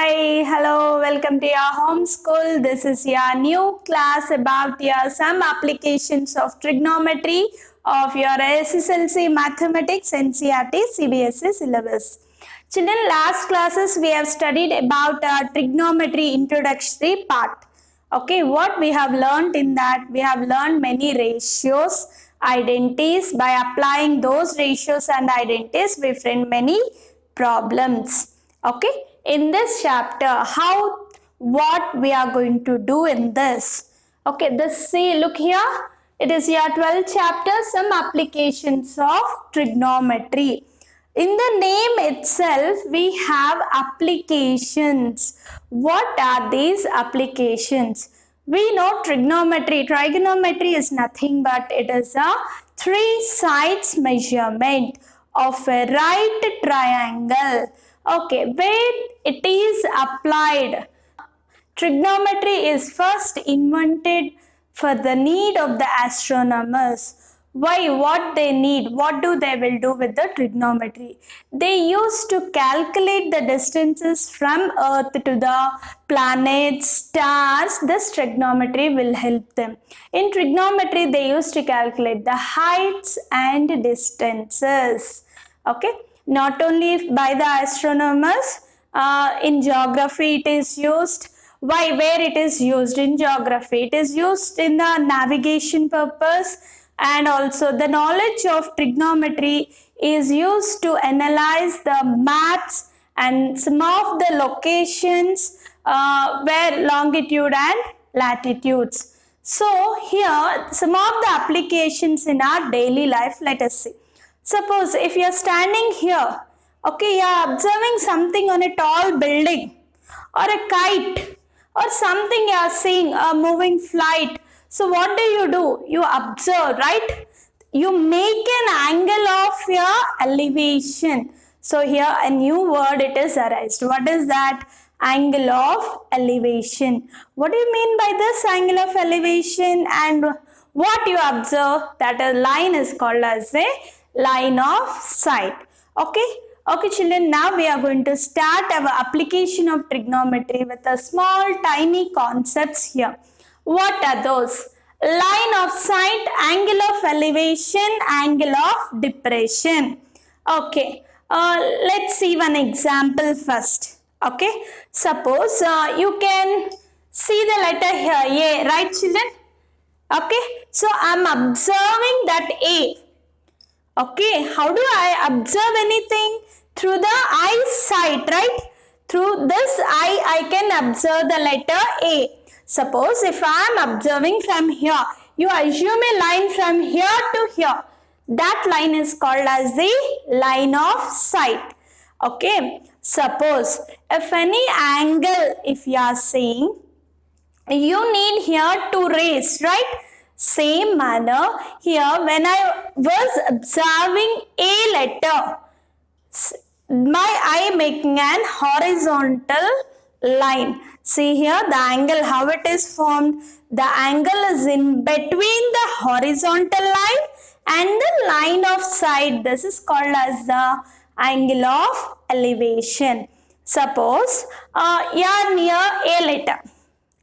Hi, hello, welcome to your homeschool. This is your new class about your some applications of trigonometry of your SSLC Mathematics NCERT CBSE syllabus. Children, last classes we have studied about trigonometry introductory part. Okay, what we have learned in that? We have learned many ratios, identities. By applying those ratios and identities, we find many problems. Okay, in this chapter, what we are going to do in this? Okay, look here. It is your 12th chapter, some applications of trigonometry. In the name itself, we have applications. What are these applications? We know trigonometry. Trigonometry is nothing but it is a three sides measurement of a right triangle. Okay, where it is applied. Trigonometry is first invented for the need of the astronomers. Why? What they need? What do they will do with the trigonometry? They used to calculate the distances from Earth to the planets, stars. This trigonometry will help them. In trigonometry, they used to calculate the heights and distances. Okay, not only by the astronomers. In geography, it is used. Why? Where it is used in geography? It is used in the navigation purpose, and also the knowledge of trigonometry is used to analyze the maps and some of the locations where longitude and latitudes. So here some of the applications in our daily life, let us see. Suppose if you are standing here, okay, you are observing something on a tall building or a kite or something you are seeing, a moving flight. So what do? You observe, right? You make an angle of your elevation. So here a new word it is arised. What is that? Angle of elevation. What do you mean by this angle of elevation? And what you observe, that a line is called as a line of sight. Okay, children, now we are going to start our application of trigonometry with a small tiny concepts here. What are those? Line of sight, angle of elevation, angle of depression. Okay, let's see one example first. Okay, suppose you can see the letter here, A, right children? Okay, so I am observing that A. Okay, how do I observe anything? Through the eyesight, right? Through this eye, I can observe the letter A. Suppose if I am observing from here, you assume a line from here to here. That line is called as the line of sight. Okay, suppose if any angle, if you are saying, you need here to raise, right? Same manner here, when I was observing A letter, my eye making an horizontal line. See here the angle how it is formed. The angle is in between the horizontal line and the line of sight. This is called as the angle of elevation. Suppose you are near A letter.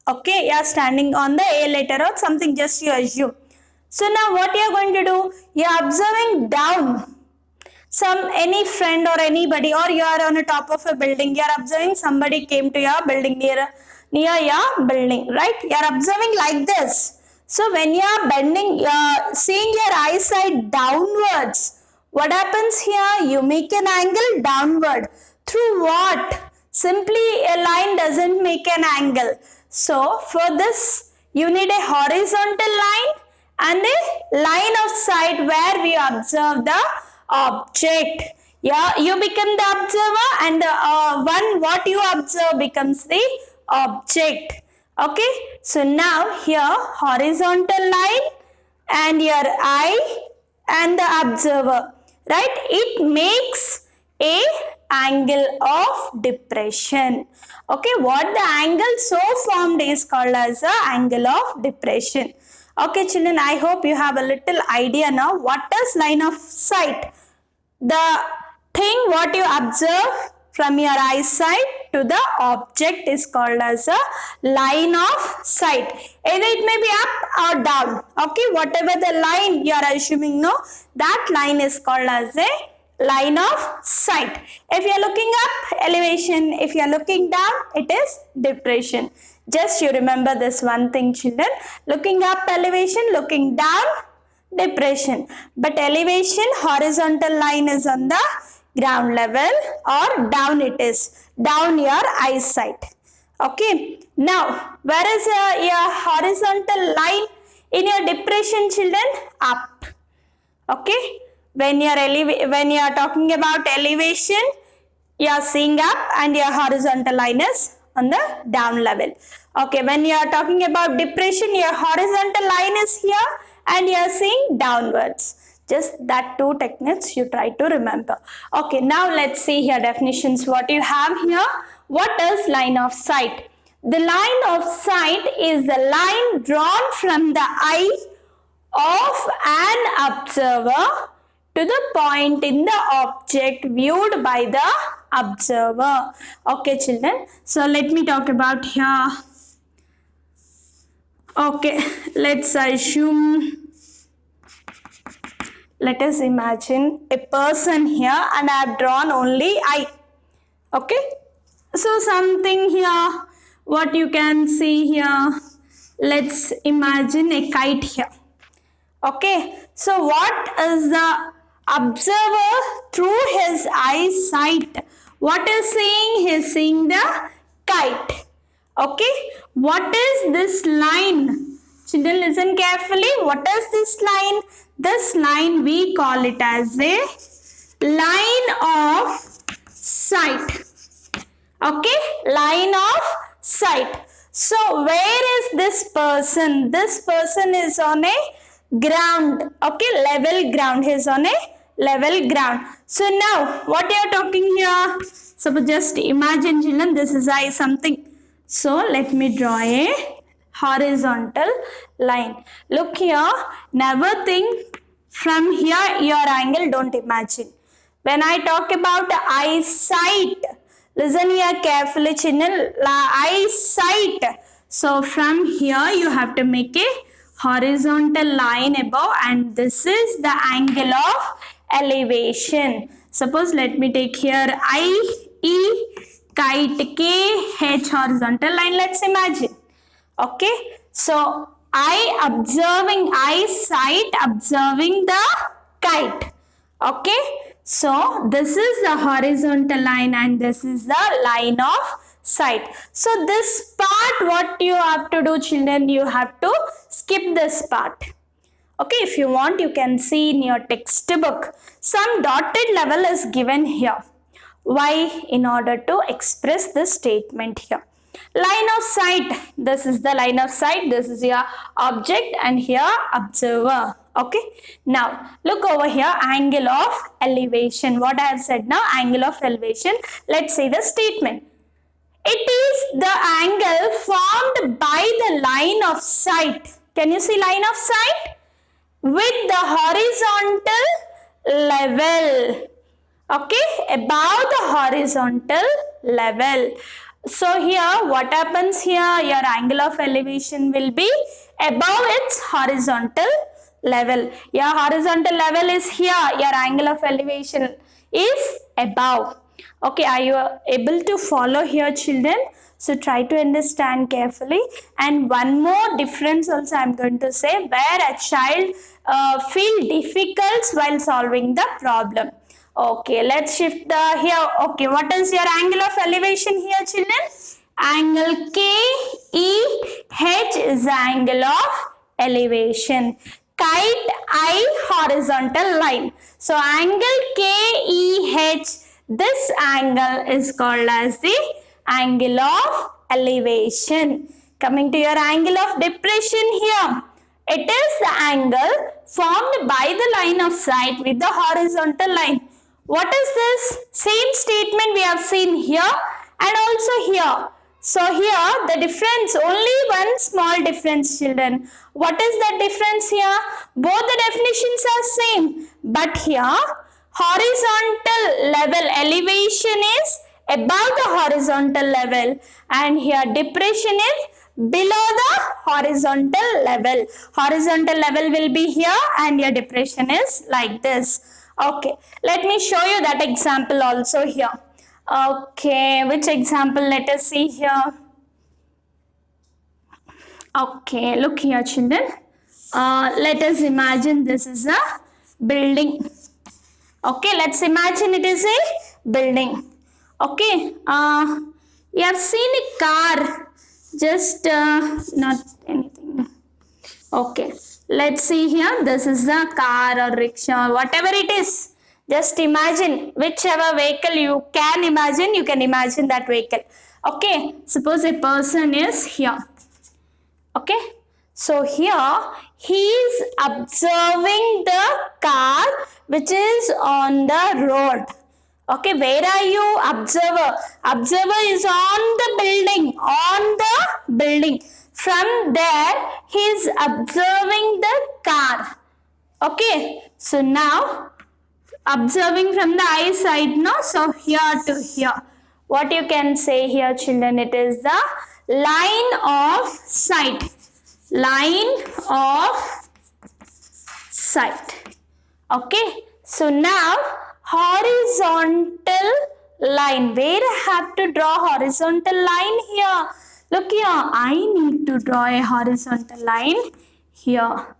Okay, you are standing on the A letter or something, just you assume. So now what you are going to do? You are observing down. Any friend or anybody, or you are on the top of a building, you are observing somebody came to your building, near your building, right? You are observing like this. So when you are bending, seeing your eyesight downwards, what happens here? You make an angle downward. Through what? Simply a line doesn't make an angle. So for this, you need a horizontal line and a line of sight where we observe the object. Yeah, you become the observer, and what you observe becomes the object. Okay, so now here horizontal line and your eye and the observer, right? It makes a angle of depression. Okay, what the angle so formed is called as the angle of depression. Okay children, I hope you have a little idea now. What is line of sight? The thing what you observe from your eyesight, to the object is called as a line of sight. Either it may be up or down. Okay, whatever the line you are assuming, no, that line is called as a line of sight. If you are looking up, elevation. If you are looking down, it is depression. Just you remember this one thing, children. Looking up, elevation. Looking down, depression. But elevation, horizontal line is on the ground level, or down it is, down your eyesight. Okay. Now, where is your horizontal line in your depression, children? Up. Okay. When you are talking about elevation, you are seeing up and your horizontal line is on the down level. Okay, when you are talking about depression, your horizontal line is here and you are seeing downwards. Just that two techniques you try to remember. Okay, now let's see here definitions. What you have here? What is line of sight? The line of sight is the line drawn from the eye of an observer to the point in the object viewed by the observer. Okay, children. So let me talk about here. Okay, let's assume, let us imagine a person here and I have drawn only eye. Okay, so something here, what you can see here, let's imagine a kite here. Okay, so what is the observer through his eyesight? What is seeing? He is seeing the kite. Okay, what is this line? Children, listen carefully. What is this line? This line we call it as a line of sight. Okay, line of sight. So where is this person? This person is on a ground. Okay, level ground. He is on a level ground. So now what you are talking here? So just imagine, children, this is something. So let me draw a horizontal line. Look here. Never think from here your angle. Don't imagine. When I talk about eyesight, listen here carefully, children. Eyesight. So from here you have to make a horizontal line above, and this is the angle of elevation. Suppose let me take here I, E, kite, K, H, horizontal line. Let's imagine. Okay. So eyesight observing the kite. Okay. So this is the horizontal line and this is the line of sight. So this part, what you have to do, children, you have to skip this part. Okay, if you want, you can see in your textbook. Some dotted level is given here. Why? In order to express this statement here. Line of sight. This is the line of sight. This is your object and here observer. Okay. Now look over here. Angle of elevation. What I have said now. Angle of elevation. Let's see the statement. It is the angle formed by the line of sight. Can you see line of sight? With the horizontal level. Okay, above the horizontal level. So here what happens here? Your angle of elevation will be above its horizontal level. Your horizontal level is here. Your angle of elevation is above. Okay, are you able to follow here, children? So try to understand carefully. And one more difference also I am going to say, where a child feel difficult while solving the problem. Okay, let's shift the here. Okay, what is your angle of elevation here, children? Angle KEH is the angle of elevation. Kite I horizontal line. So angle KEH, this angle is called as the angle of elevation. Coming to your angle of depression here. It is the angle formed by the line of sight with the horizontal line. What is this? Same statement we have seen here and also here. So here the difference, only one small difference, children. What is the difference here? Both the definitions are same. But here horizontal level elevation is above the horizontal level, and here depression is below the horizontal level. Horizontal level will be here and your depression is like this. Okay, let me show you that example also here. Okay, which example? Let us see here. Okay, look here children. Let us imagine this is a building. Okay, let's imagine it is a building. Okay, you have seen a car, just not anything. Okay, let's see here. This is a car or rickshaw, whatever it is. Just imagine whichever vehicle you can imagine that vehicle. Okay, suppose a person is here. Okay, so here he is observing the car which is on the road. Okay, where are you? Observer. Observer is on the building. From there, he is observing the car. Okay, so now observing from the eyesight, no? So here to here. What you can say here, children? It is the line of sight. Line of sight. Okay, so now horizontal line. Where I have to draw horizontal line here? Look here, I need to draw a horizontal line here.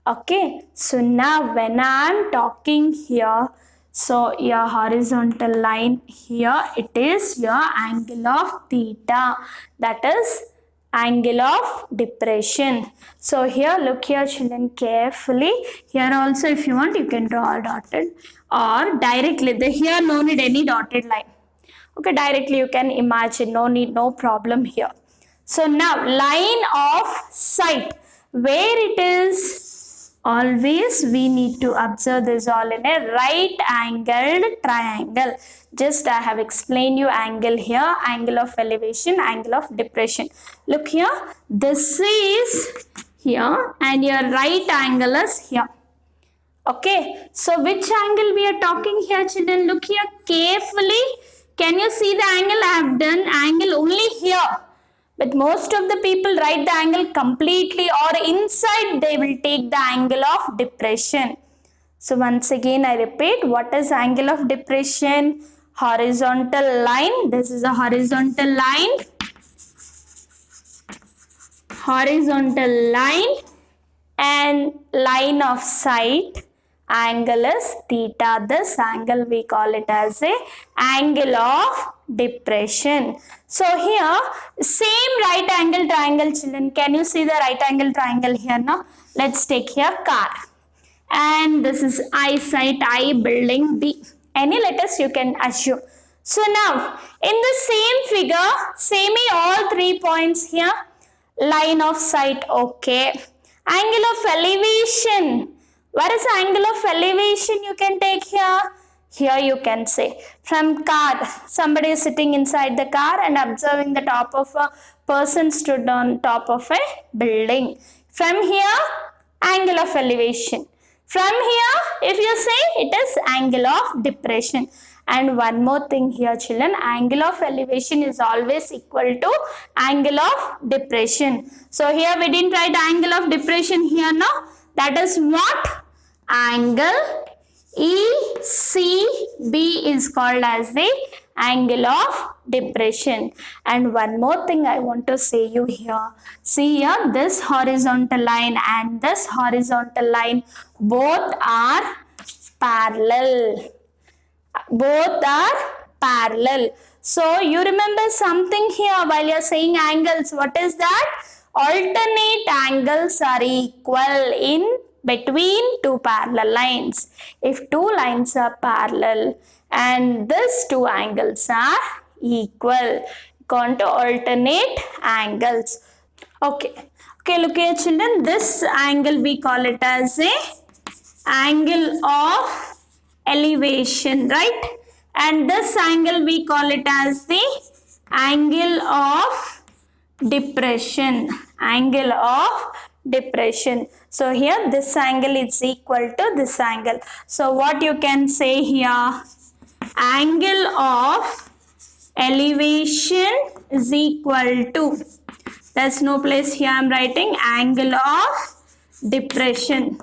Okay, so now when I am talking here, so your horizontal line here, it is your angle of theta. That is angle of depression. So here, look here children carefully. Here also if you want you can draw a dotted or directly. Here no need any dotted line. Okay, directly you can imagine, no problem here. So now line of sight, where it is? Always we need to observe this all in a right angled triangle. Just I have explained you angle here, angle of elevation, angle of depression. Look here, this is here and your right angle is here. Okay, so which angle we are talking here children? Look here carefully. Can you see the angle? I have done angle only here. But most of the people write the angle completely or inside they will take the angle of depression. So once again I repeat, what is angle of depression? Horizontal line. This is a horizontal line. Horizontal line and line of sight. Angle is theta. This angle we call it as a angle of depression. So here same right angle triangle children. Can you see the right angle triangle here now? Let's take here car. And this is eyesight, I, building, B. Any letters you can assume. So now in the same figure, say me all 3 points here. Line of sight, okay. Angle of elevation. What is the angle of elevation you can take here? Here you can say from car, somebody is sitting inside the car and observing the top of a person stood on top of a building. From here, angle of elevation. From here, if you say it is angle of depression. And one more thing here children, angle of elevation is always equal to angle of depression. So here we didn't write angle of depression here now. That is what? Angle ECB is called as the angle of depression. And one more thing I want to say you here. See here, this horizontal line and this horizontal line both are parallel. Both are parallel. So you remember something here while you are saying angles. What is that? Alternate angles are equal in between two parallel lines. If two lines are parallel and these two angles are equal, going to alternate angles. Okay, look here children, this angle we call it as a angle of elevation, right? And this angle we call it as the angle of depression. Angle of depression. So here this angle is equal to this angle. So what you can say here? Angle of elevation is equal to, there's no place here, I'm writing angle of depression.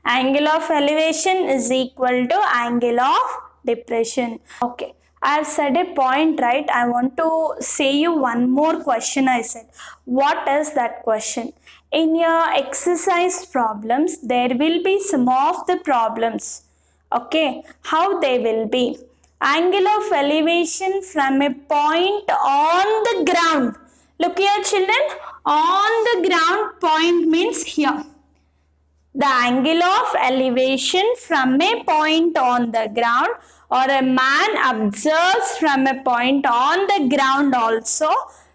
Angle of elevation is equal to angle of depression. Okay, I have said a point, right? I want to say you one more question. I said, what is that question? In your exercise problems, there will be some of the problems. Okay, how they will be? Angle of elevation from a point on the ground. Look here, children. On the ground, point means here. The angle of elevation from a point on the ground, or a man observes from a point on the ground also.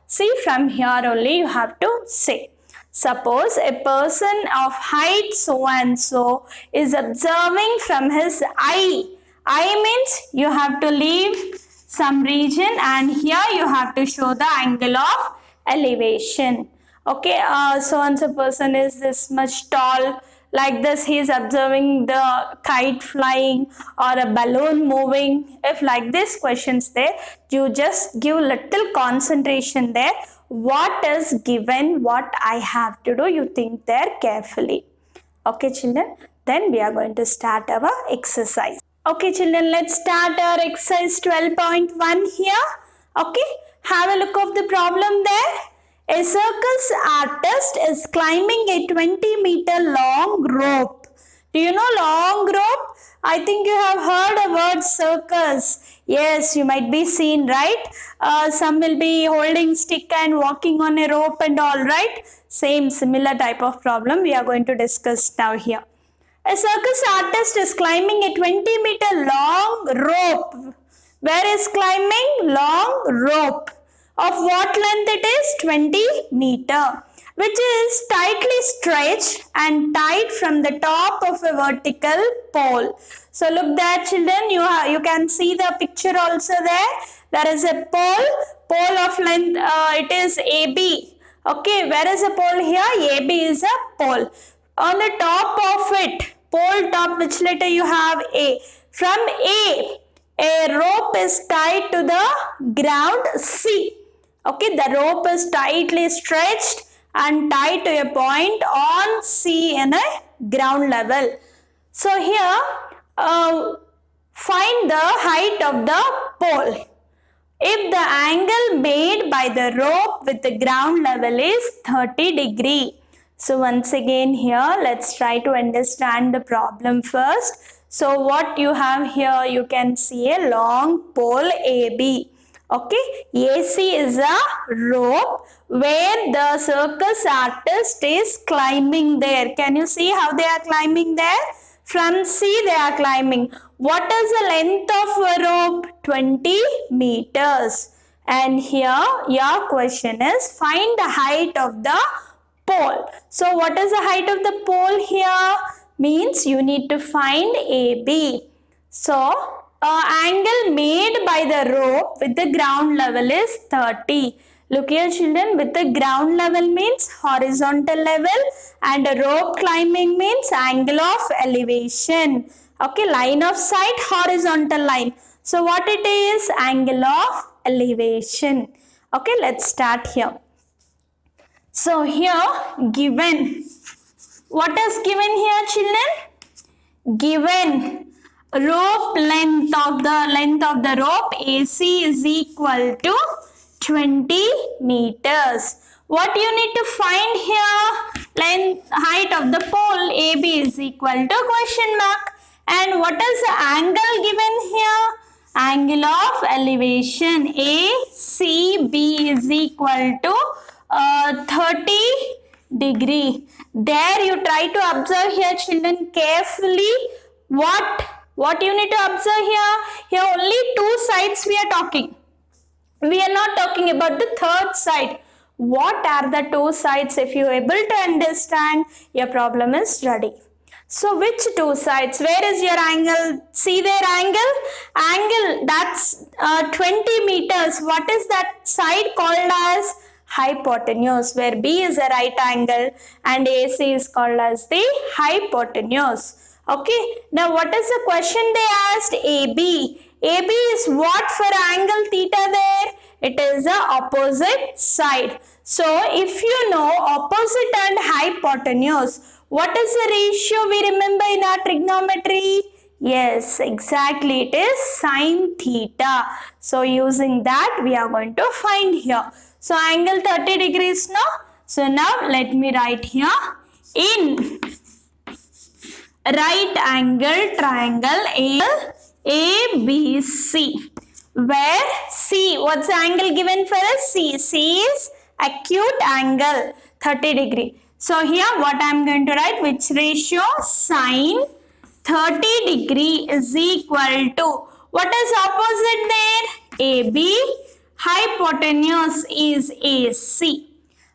See, from here only you have to say. Suppose a person of height so and so is observing from his eye. Eye means you have to leave some region and here you have to show the angle of elevation. Okay, so and so person is this much tall. Like this, he is observing the kite flying or a balloon moving. If like this questions there, you just give little concentration there. What is given, what I have to do, you think there carefully. Okay, children, then we are going to start our exercise. Okay, children, let's start our exercise 12.1 here. Okay, have a look of the problem there. A circus artist is climbing a 20-meter long rope. Do you know long rope? I think you have heard a word circus. Yes, you might be seen, right? Some will be holding stick and walking on a rope and all, right? Same similar type of problem we are going to discuss now here. A circus artist is climbing a 20-meter long rope. Where is climbing? Long rope. Of what length it is? 20 meter, which is tightly stretched and tied from the top of a vertical pole. So look there, children, you can see the picture also there. There is a pole of length, it is AB. Okay, where is a pole here? AB is a pole. On the top of it, pole top, which letter you have? A. From A rope is tied to the ground C. Okay, the rope is tightly stretched and tied to a point on C in a ground level. So here, find the height of the pole. If the angle made by the rope with the ground level is 30 degree. So once again here, let's try to understand the problem first. So what you have here, you can see a long pole AB. Okay, AC is a rope where the circus artist is climbing there. Can you see how they are climbing there? From C they are climbing. What is the length of a rope? 20 meters. And here your question is find the height of the pole. So what is the height of the pole here? Means you need to find AB. So angle made by the rope with the ground level is 30. Look here, children, with the ground level means horizontal level and rope climbing means angle of elevation. Okay, line of sight, horizontal line. So what it is? Angle of elevation. Okay, let's start here. So here given, what is given here, children? Given rope length of the rope AC is equal to 20 meters. What you need to find here? Height of the pole AB is equal to question mark. And what is the angle given here? Angle of elevation ACB is equal to 30 degree. There you try to observe here, children, carefully. What you need to observe here? Here only two sides we are talking. We are not talking about the third side. What are the two sides? If you are able to understand, your problem is ready. So which two sides? Where is your angle? See their angle? Angle, that's 20 meters. What is that side called as? Hypotenuse, where B is a right angle and AC is called as the hypotenuse. Okay, now what is the question they asked? AB. AB is what for angle theta there? It is the opposite side. So if you know opposite and hypotenuse, what is the ratio we remember in our trigonometry? Yes, exactly. It is sine theta. So using that we are going to find here. So angle 30 degrees now. So now let me write here. In right angle triangle ABC, where C, what's the angle given for us? C is acute angle 30 degree. So here what I am going to write, which ratio? Sine 30 degree is equal to, what is opposite there? AB, hypotenuse is AC.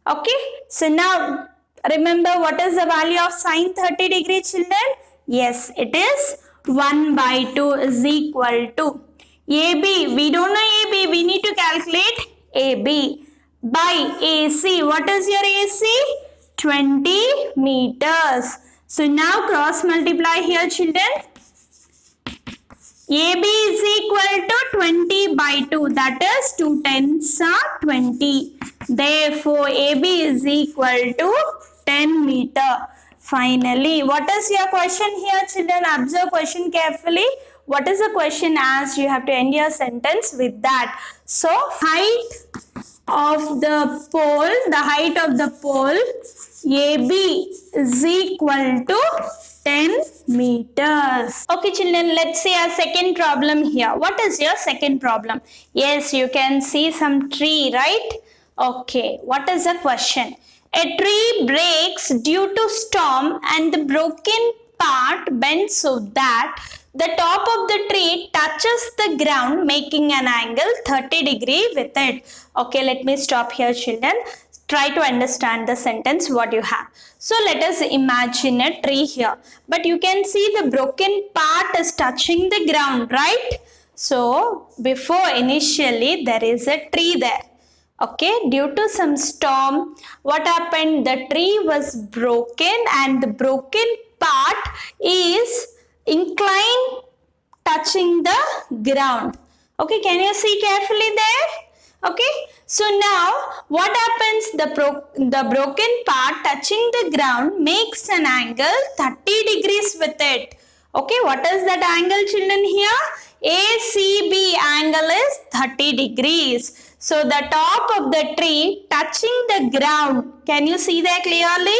Okay, so now remember what is the value of sine 30 degree, children? Yes, it is 1 by 2 is equal to AB. We don't know AB, we need to calculate AB by AC. What is your AC? 20 meters. So now cross multiply here, children. AB is equal to 20 by 2, that is 2 tens are 20. Therefore, AB is equal to 10 meter. Finally, what is your question here, children? Observe question carefully. What is the question asked? You have to end your sentence with that. So, height of the pole AB is equal to 10 meters. Okay, children, let's see our second problem here. What is your second problem? Yes, you can see some tree, right? Okay, what is the question? A tree breaks due to storm and the broken part bends so that the top of the tree touches the ground, making an angle 30 degree with it. Okay, let me stop here, children. Try to understand the sentence what you have. So let us imagine a tree here. But you can see the broken part is touching the ground, right? So before initially there is a tree there. Okay, due to some storm, what happened? The tree was broken and the broken part is inclined touching the ground. Okay, can you see carefully there? Okay, so now what happens? The broken part touching the ground makes an angle 30 degrees with it. Okay, what is that angle, children, here? ACB angle is 30 degrees. So the top of the tree touching the ground, can you see that clearly?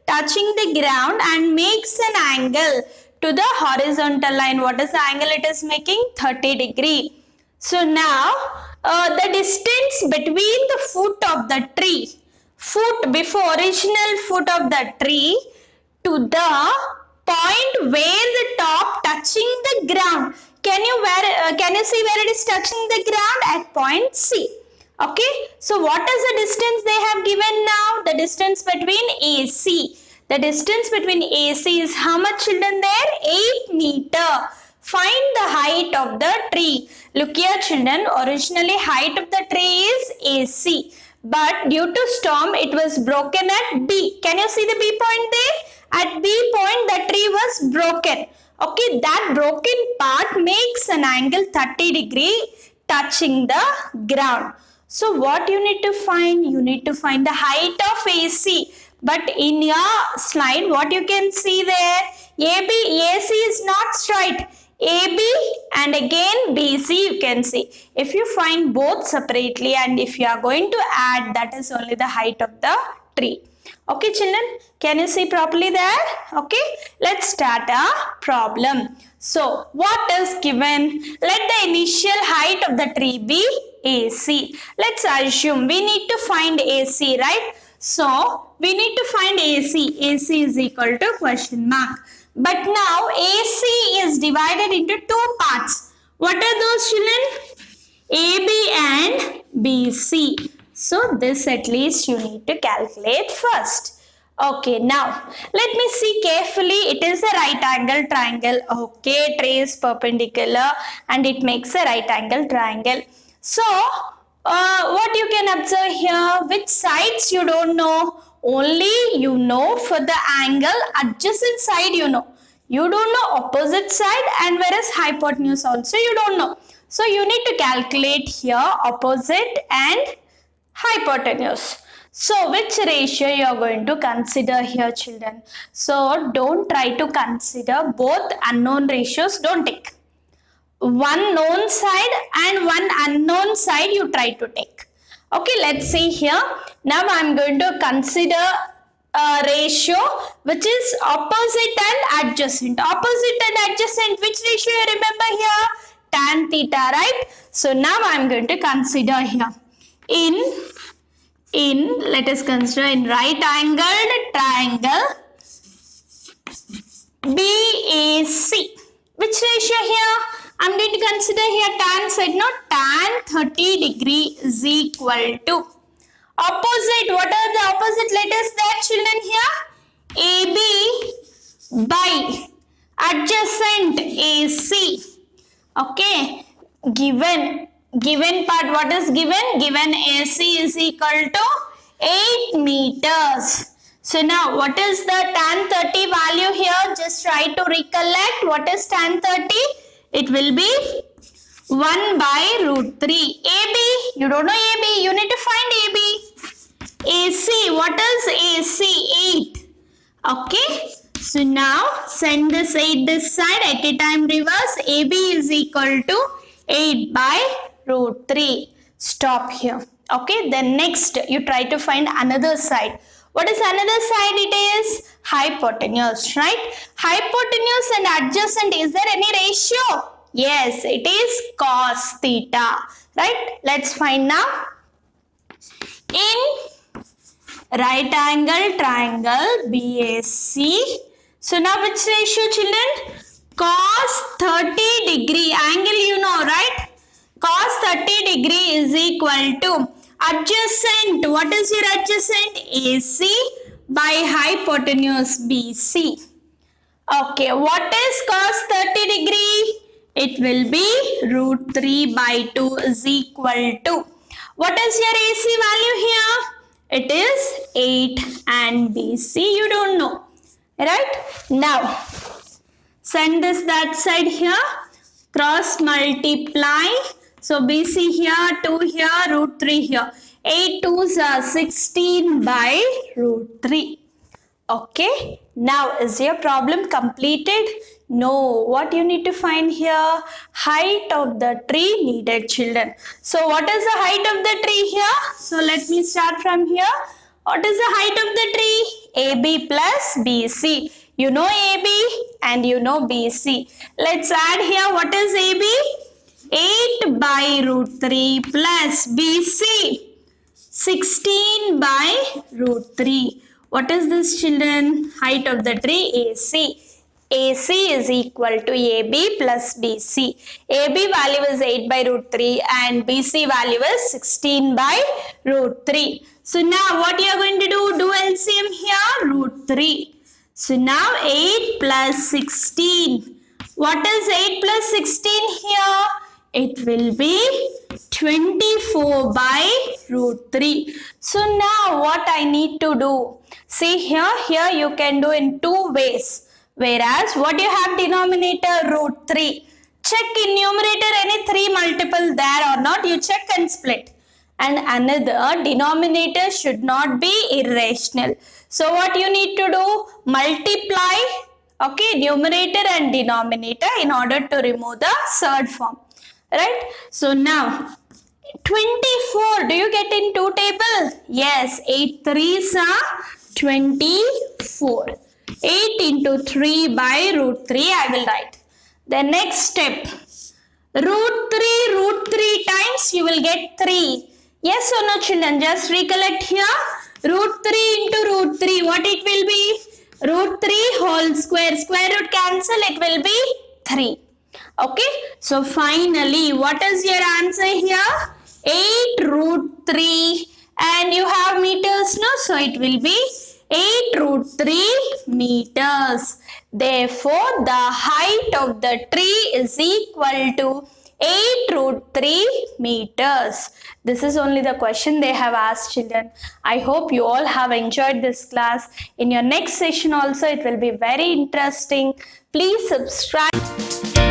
Touching the ground and makes an angle to the horizontal line. What is the angle it is making? 30 degree. So now the distance between the foot of the tree, before original foot of the tree to the point where the top touching the ground. Can you see where it is touching the ground? At point C. Okay, so what is the distance they have given now? The distance between AC. The distance between AC is how much, children, there? 8 meter. Find the height of the tree. Look here, children, originally height of the tree is AC. But due to storm, it was broken at B. Can you see the B point there? At B point, the tree was broken. Okay, that broken part makes an angle 30 degree touching the ground. So what you need to find? You need to find the height of AC. But in your slide, what you can see there? AC is not straight. AB and again BC you can see. If you find both separately and if you are going to add, that is only the height of the tree. Okay, children, can you see properly there? Okay, let's start a problem. So, what is given? Let the initial height of the tree be AC. Let's assume we need to find AC, right? So, we need to find AC. AC is equal to question mark. But now, AC is divided into two parts. What are those, children? AB and BC. So, this at least you need to calculate first. Okay, now let me see carefully. It is a right angle triangle. Okay, trace perpendicular and it makes a right angle triangle. So, what you can observe here, which sides you don't know, only you know for the angle adjacent side you know. You don't know opposite side, and whereas hypotenuse also you don't know. So you need to calculate here opposite and hypotenuse. So which ratio you are going to consider here, children? So don't try to consider both unknown ratios. Don't take one known side and one unknown side, you try to take. Okay, let's see here. Now I'm going to consider a ratio which is opposite and adjacent. Opposite and adjacent, which ratio you remember here? Tan theta, right? So now I'm going to consider here. Let us consider in right angled triangle BAC. Which ratio here? I'm going to consider here tan side. No, tan 30 degree is equal to opposite. What are the opposite letters there, children, here? AB by adjacent AC. Okay. Given part, what is given? Given AC is equal to 8 meters. So now what is the tan 30 value here? Just try to recollect. What is tan 30? It will be 1 by root 3. AB, you don't know AB, you need to find AB. AC, what is AC? 8. Okay. So now send this 8 this side, at a time reverse. AB is equal to 8 by root 3. Stop here. Okay. Then next you try to find another side. What is another side? It is hypotenuse, right? Hypotenuse and adjacent, is there any ratio? Yes, it is cos theta, right? Let's find now. In right angle triangle BAC. So now which ratio, children? Cos 30 degree. Angle you know, right? Cos 30 degree is equal to adjacent. What is your adjacent? AC by hypotenuse BC. Okay, what is cos 30 degree? It will be root 3 by 2 is equal to. What is your AC value here? It is 8 and BC you don't know. Right? Now, send this that side here. Cross multiply. So BC here, 2 here, root 3 here. 8 2s are 16 by root 3. Okay. Now, is your problem completed? No. What you need to find here? Height of the tree needed, children. So, what is the height of the tree here? So, let me start from here. What is the height of the tree? AB plus BC. You know AB and you know BC. Let's add here. What is AB? 8 by root 3 plus BC. 16 by root 3. What is this, children? Height of the tree AC. AC is equal to AB plus BC. AB value is 8 by root 3 and BC value is 16 by root 3. So now what you are going to do? Do LCM here, root 3. So now 8 plus 16. What is 8 plus 16 here? It will be 24 by root 3. So now what I need to do? See here you can do in two ways. Whereas what you have denominator root 3. Check in numerator any 3 multiple there or not. You check and split. And another denominator should not be irrational. So what you need to do? Multiply, okay, numerator and denominator in order to remove the third form. Right? So now 24, do you get in two table? Yes, 8 3s are 24. 8 into 3 by root 3 I will write. The next step, root 3 times you will get 3. Yes or no, children? Just recollect here. Root 3 into root 3, what it will be? Root 3 whole square. Square root cancel, it will be 3. Okay. So finally, what is your answer here? 8 root 3 and you have meters, no? So it will be 8 root 3 meters. Therefore, the height of the tree is equal to 8 root 3 meters. This is only the question they have asked, children. I hope you all have enjoyed this class. In your next session also, it will be very interesting. Please subscribe.